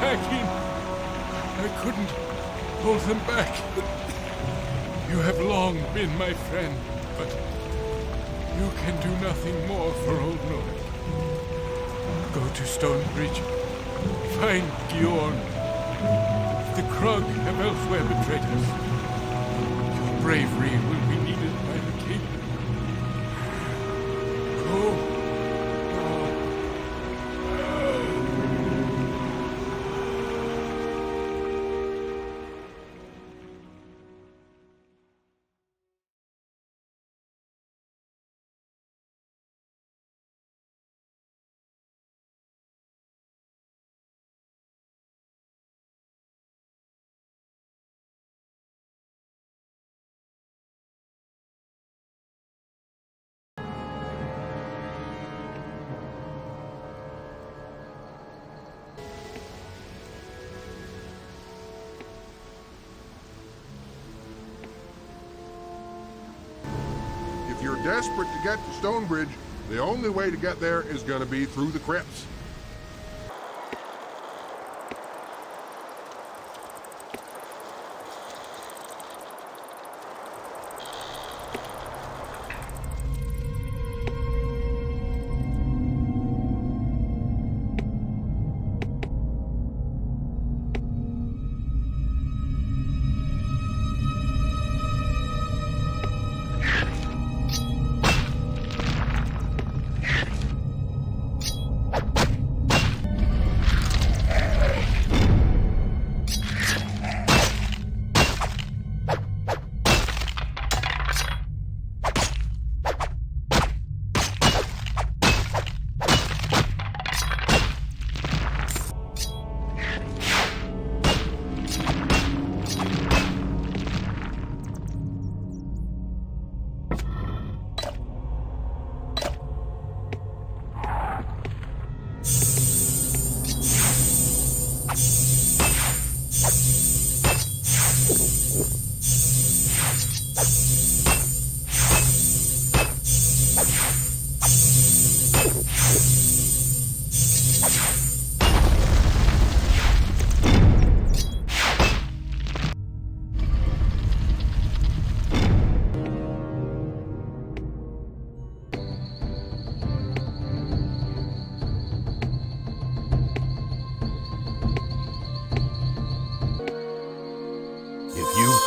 attacking. I couldn't hold them back. You have long been my friend, but you can do nothing more for Old North. Go to Stonebridge. Find Giorn. The Krug have elsewhere betrayed us. Your bravery will be needed by the king. Go. If you're desperate to get to Stonebridge, the only way to get there is going to be through the crypts.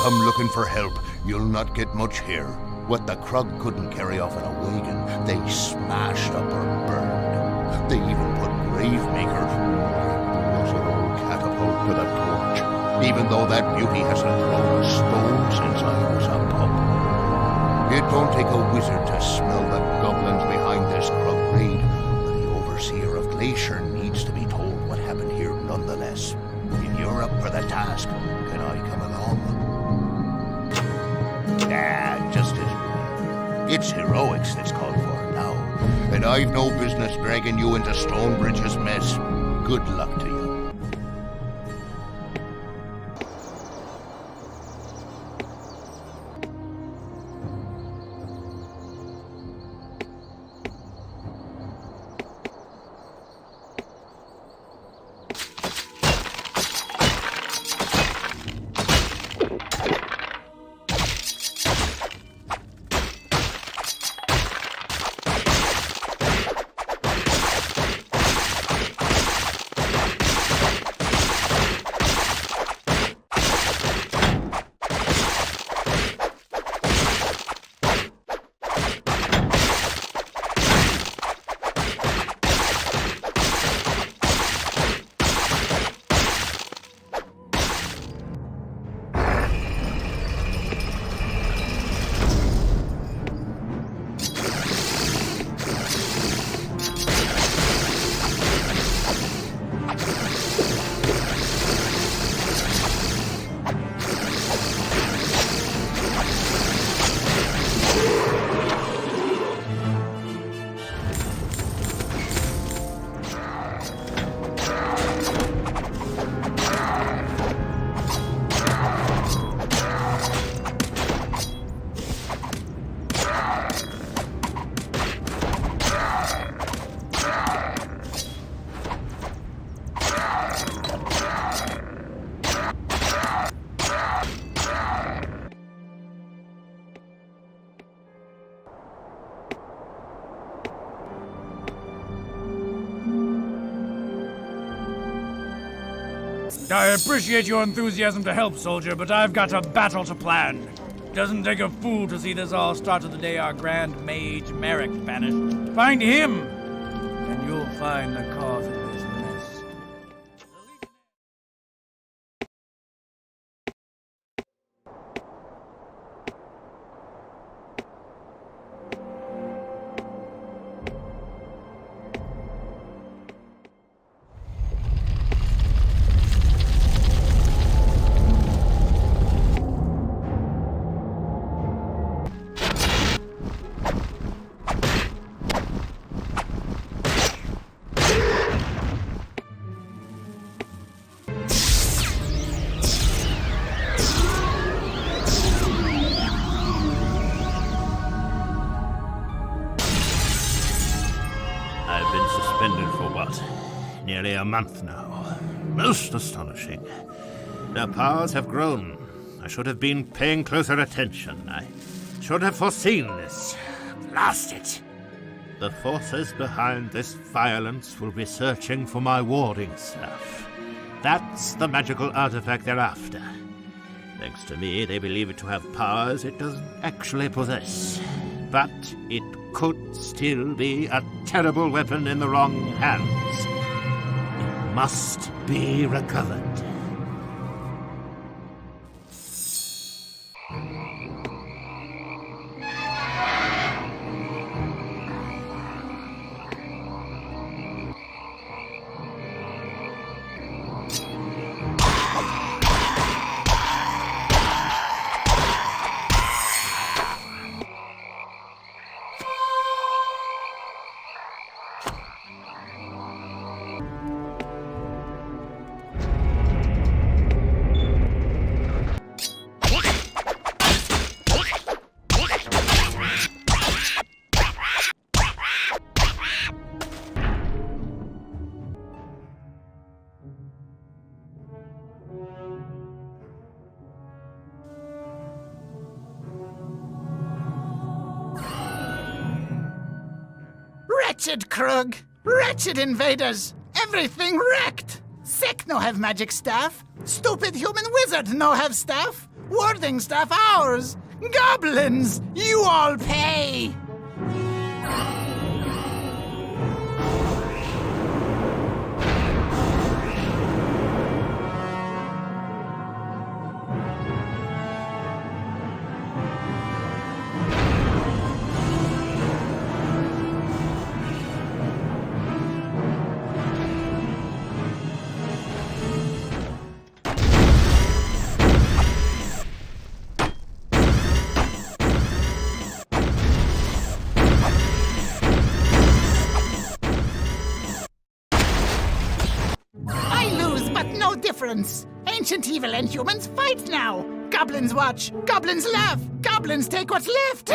Come looking for help, you'll not get much here. What the Krug couldn't carry off in a wagon, they smashed up or burned. They even put Gravemaker, was an old catapult with a torch, even though that beauty hasn't thrown a stone since I was a pup. It don't take a wizard to smell the goblins behind this Krug raid, but the overseer of Glacier needs to be told what happened here nonetheless. If you're up for the task, can I come along? Just as well. It's heroics that's called for now, and I've no business dragging you into Stonebridge's mess. Good luck to you. I appreciate your enthusiasm to help, soldier, but I've got a battle to plan. Doesn't take a fool to see this all start to the day our Grand Mage Merrick vanished. Find him, and you'll find the cause of this mess. I've been suspended for what? Nearly a month now. Most astonishing. Their powers have grown. I should have been paying closer attention. I should have foreseen this. Blast it! The forces behind this violence will be searching for my warding staff. That's the magical artifact they're after. Thanks to me, they believe it to have powers it doesn't actually possess. But it could still be a terrible weapon in the wrong hands. It must be recovered. Wretched Krug! Wretched invaders! Everything wrecked! Seck no have magic staff. Stupid human wizard no have staff. Warding staff ours. Goblins! You all pay! Difference. Ancient evil and humans fight now. Goblins watch. Goblins laugh. Goblins take what's left.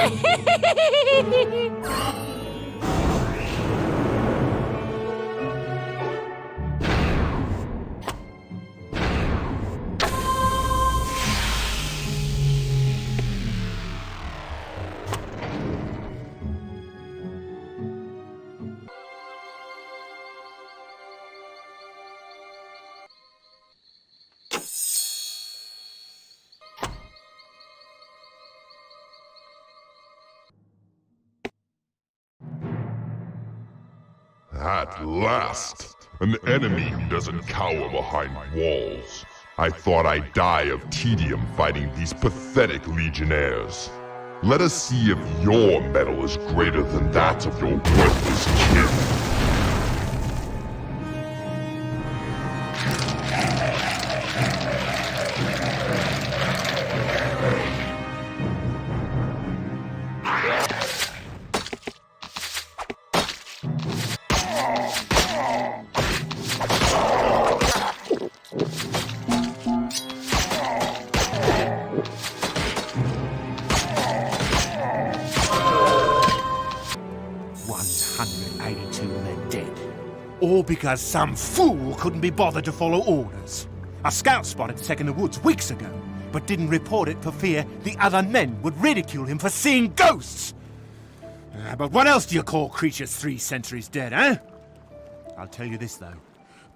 At last! An enemy who doesn't cower behind walls. I thought I'd die of tedium fighting these pathetic legionnaires. Let us see if your mettle is greater than that of your worthless kin. All because some fool couldn't be bothered to follow orders. A scout spotted Seck in the woods weeks ago, but didn't report it for fear the other men would ridicule him for seeing ghosts. But what else do you call creatures 3 centuries dead, eh? I'll tell you this, though.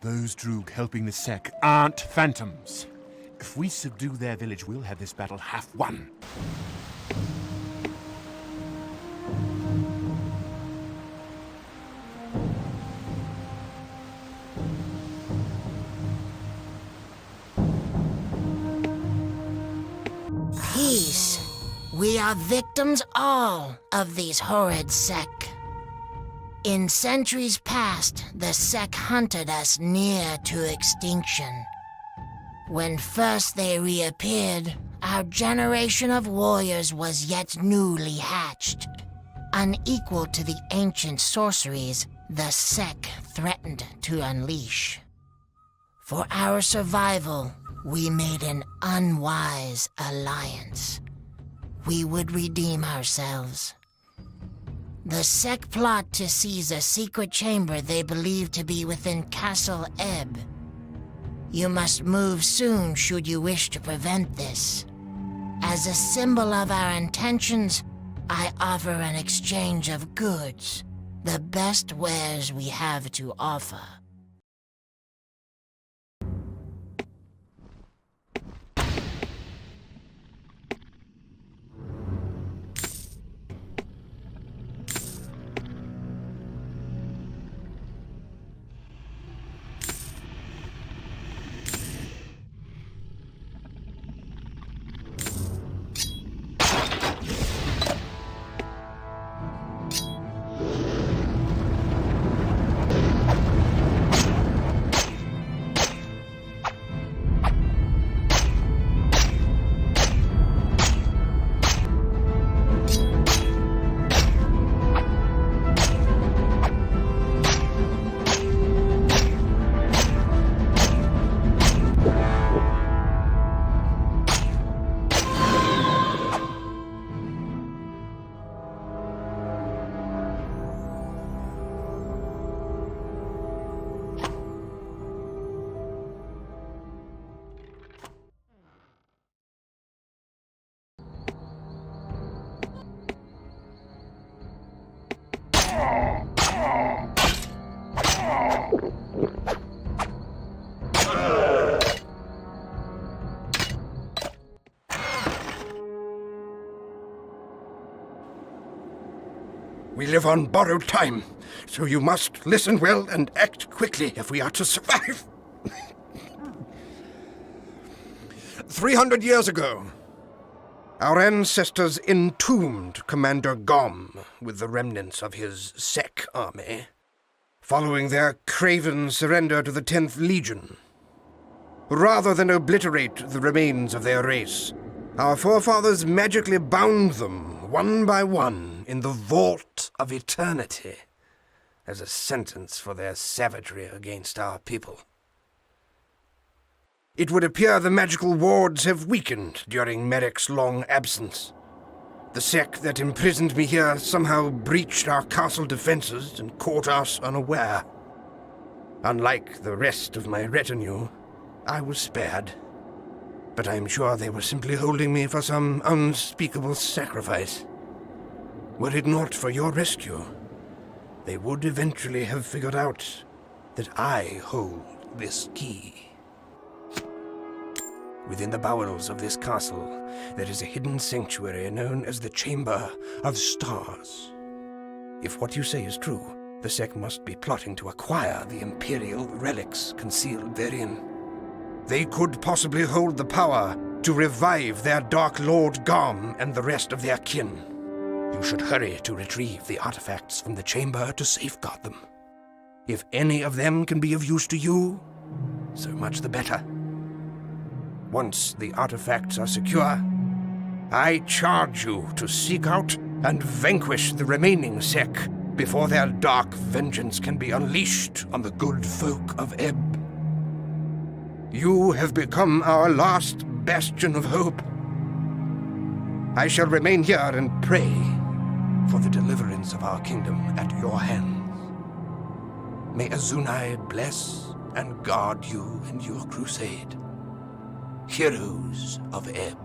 Those Droog helping the Seck aren't phantoms. If we subdue their village, we'll have this battle half won. Peace. We are victims all of these horrid Seck. In centuries past, the Seck hunted us near to extinction. When first they reappeared, our generation of warriors was yet newly hatched. Unequal to the ancient sorceries the Seck threatened to unleash. For our survival, we made an unwise alliance. We would redeem ourselves. The Seck plot to seize a secret chamber they believe to be within Castle Ehb. You must move soon should you wish to prevent this. As a symbol of our intentions, I offer an exchange of goods, the best wares we have to offer. We live on borrowed time, so you must listen well and act quickly if we are to survive. 300 years ago, our ancestors entombed Commander Gom with the remnants of his Seck army, following their craven surrender to the 10th Legion. Rather than obliterate the remains of their race, our forefathers magically bound them, one by one, in the vault of eternity, as a sentence for their savagery against our people. It would appear the magical wards have weakened during Merrick's long absence. The Seck that imprisoned me here somehow breached our castle defenses and caught us unaware. Unlike the rest of my retinue, I was spared. But I'm sure they were simply holding me for some unspeakable sacrifice. Were it not for your rescue, they would eventually have figured out that I hold this key. Within the bowels of this castle, there is a hidden sanctuary known as the Chamber of Stars. If what you say is true, the Seck must be plotting to acquire the Imperial relics concealed therein. They could possibly hold the power to revive their Dark Lord Gom and the rest of their kin. You should hurry to retrieve the artifacts from the chamber to safeguard them. If any of them can be of use to you, so much the better. Once the artifacts are secure, I charge you to seek out and vanquish the remaining Seck before their dark vengeance can be unleashed on the good folk of Ehb. You have become our last bastion of hope. I shall remain here and pray for the deliverance of our kingdom at your hands. May Azunai bless and guard you in your crusade. Heroes of Ehb.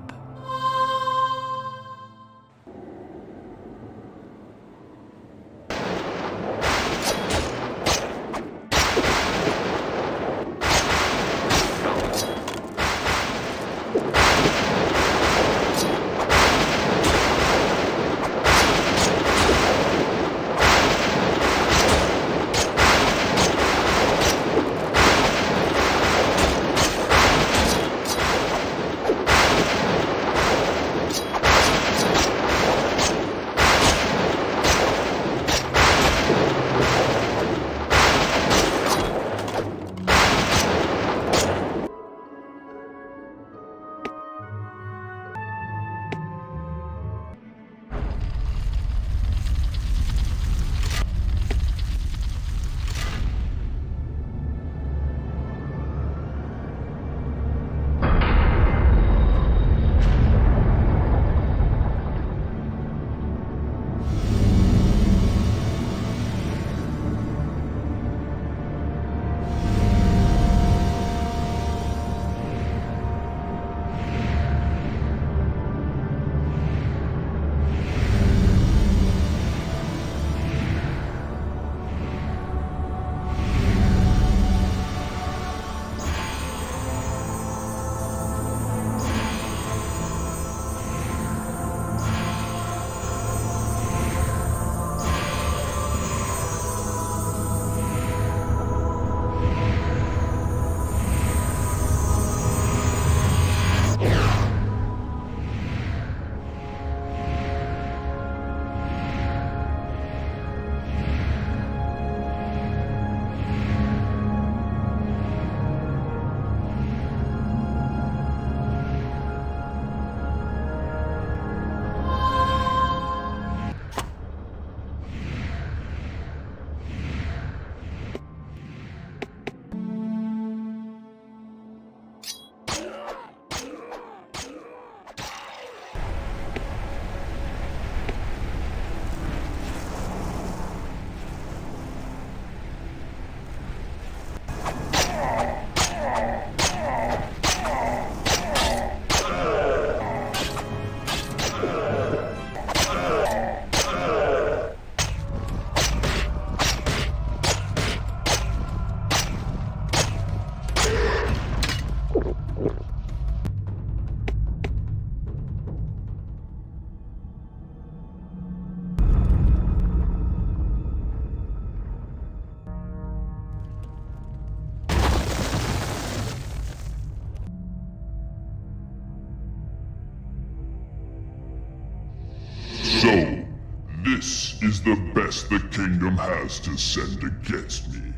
is the best the kingdom has to send against me.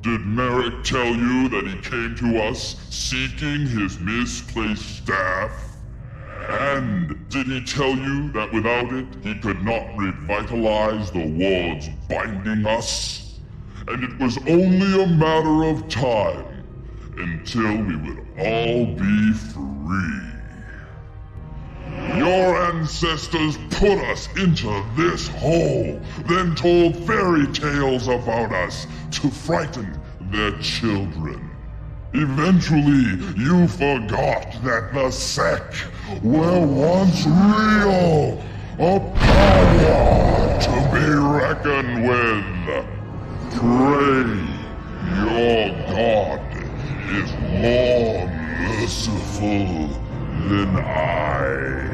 Did Merrick tell you that he came to us seeking his misplaced staff? And did he tell you that without it, he could not revitalize the wards binding us? And it was only a matter of time until we would all be free. Your ancestors put us into this hole, then told fairy tales about us to frighten their children. Eventually, you forgot that the Seck were once real, a power to be reckoned with. Pray your God is more merciful than I.